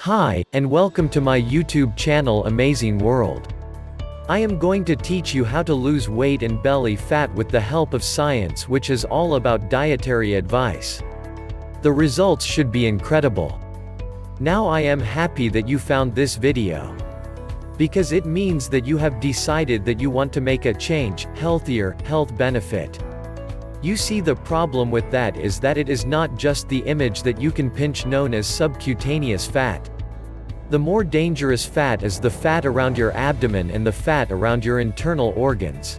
Hi, and welcome to my YouTube channel Amazing World. I am going to teach you how to lose weight and belly fat with the help of science, which is all about dietary advice. The results should be incredible. Now I am happy that you found this video, because it means that you have decided that you want to make a change, healthier, health benefit. You see, the problem with that is that it is not just the image that you can pinch known as subcutaneous fat. The more dangerous fat is the fat around your abdomen and the fat around your internal organs.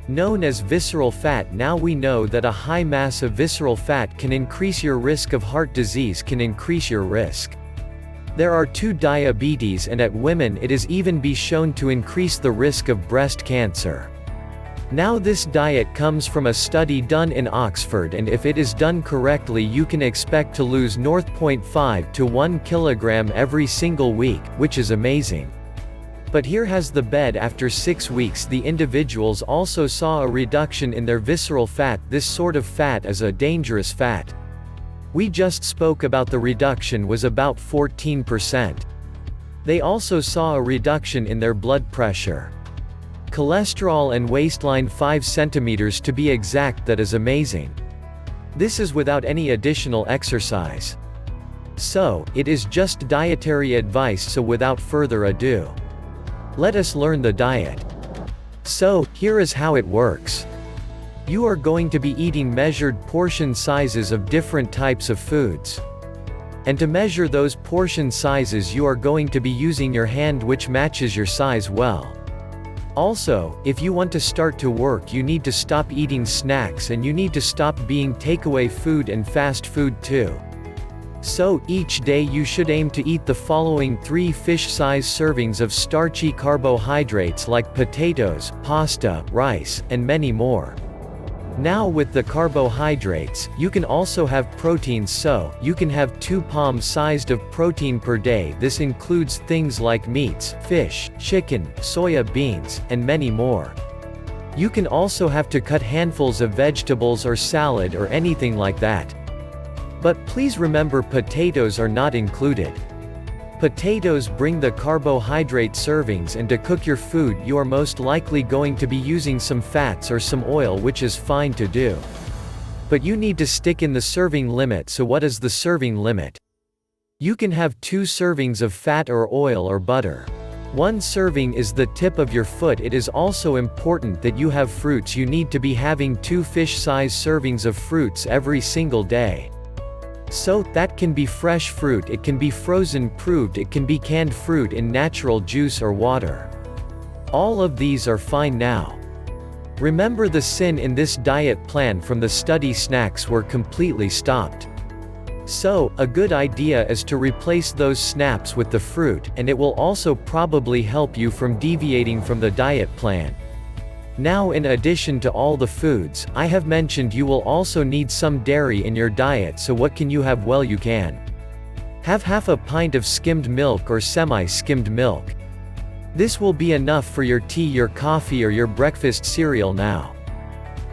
Known as visceral fat. Now we know that a high mass of visceral fat can increase your risk of heart disease, can increase your risk. There are 2 diabetes, and at women it is even be shown to increase the risk of breast cancer. Now this diet comes from a study done in Oxford, and if it is done correctly you can expect to lose 0.5 to 1 kilogram every single week, which is amazing. But here has the bed: after 6 weeks the individuals also saw a reduction in their visceral fat. This sort of fat is a dangerous fat. We just spoke about the reduction was about 14%. They also saw a reduction in their blood pressure, cholesterol and waistline 5 centimeters to be exact. That is amazing. This is without any additional exercise. So, it is just dietary advice, so without further ado, let us learn the diet. So, here is how it works. You are going to be eating measured portion sizes of different types of foods. And to measure those portion sizes you are going to be using your hand, which matches your size well. Also, if you want to start to work, you need to stop eating snacks, and you need to stop being takeaway food and fast food too. So, each day you should aim to eat the following 3 fish-size servings of starchy carbohydrates like potatoes, pasta, rice, and many more. Now with the carbohydrates, you can also have proteins, so you can have 2 palm-sized of protein per day. This includes things like meats, fish, chicken, soya beans, and many more. You can also have to cut handfuls of vegetables or salad or anything like that. But please remember, potatoes are not included. Potatoes bring the carbohydrate servings, and to cook your food you are most likely going to be using some fats or some oil, which is fine to do. But you need to stick in the serving limit. So what is the serving limit? You can have 2 servings of fat or oil or butter. 1 serving is the tip of your foot. It is also important that you have fruits. You need to be having 2 fish-size servings of fruits every single day. So, that can be fresh fruit, it can be frozen fruit, it can be canned fruit in natural juice or water. All of these are fine now. Remember, the sin in this diet plan from the study: snacks were completely stopped. So, a good idea is to replace those snacks with the fruit, and it will also probably help you from deviating from the diet plan. Now, in addition to all the foods I have mentioned, you will also need some dairy in your diet. So what can you have? Well, you can have half a pint of skimmed milk or semi-skimmed milk. This will be enough for your tea, your coffee, or your breakfast cereal. Now,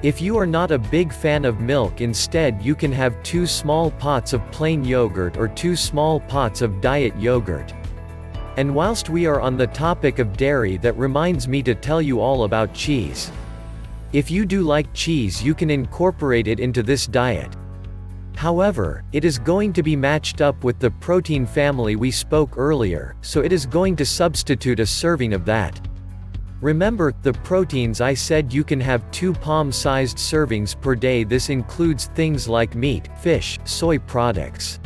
if you are not a big fan of milk, instead you can have 2 small pots of plain yogurt or 2 small pots of diet yogurt. And whilst we are on the topic of dairy, that reminds me to tell you all about cheese. If you do like cheese, you can incorporate it into this diet. However, it is going to be matched up with the protein family we spoke earlier, so it is going to substitute a serving of that. Remember, the proteins I said you can have 2 palm-sized servings per day. This includes things like meat, fish, soy products.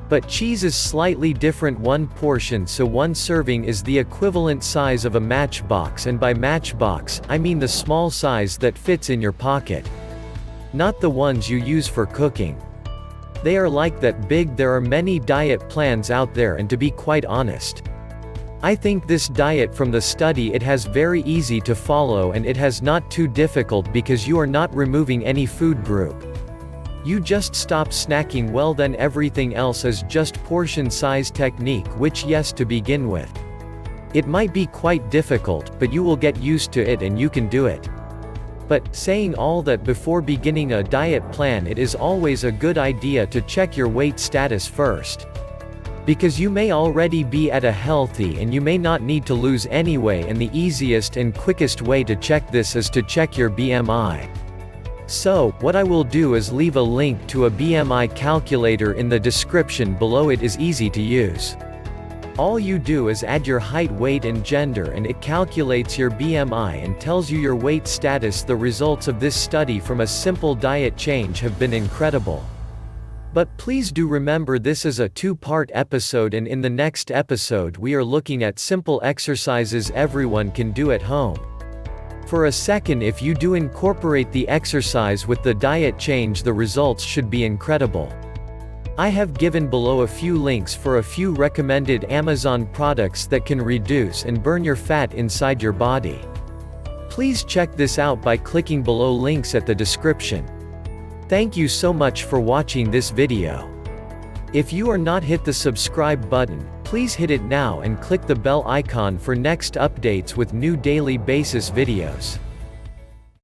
But cheese is slightly different. 1 portion, so 1 serving, is the equivalent size of a matchbox, and by matchbox, I mean the small size that fits in your pocket. Not the ones you use for cooking. They are like that big. There are many diet plans out there, and to be quite honest, I think this diet from the study, it has very easy to follow, and it has not too difficult because you are not removing any food group. You just stop snacking. Well, then everything else is just portion size technique, which, yes, to begin with, it might be quite difficult, but you will get used to it and you can do it. But, saying all that, before beginning a diet plan, it is always a good idea to check your weight status first. Because you may already be at a healthy and you may not need to lose anyway, and the easiest and quickest way to check this is to check your BMI. So, what I will do is leave a link to a BMI calculator in the description below. It is easy to use. All you do is add your height, weight and gender, and it calculates your BMI and tells you your weight status. The results of this study from a simple diet change have been incredible. But please do remember, this is a two-part episode, and in the next episode we are looking at simple exercises everyone can do at home. For a second, if you do incorporate the exercise with the diet change, the results should be incredible. I have given below a few links for a few recommended Amazon products that can reduce and burn your fat inside your body. Please check this out by clicking below links at the description. Thank you so much for watching this video. If you are not hit the subscribe button, please hit it now and click the bell icon for next updates with new daily basis videos.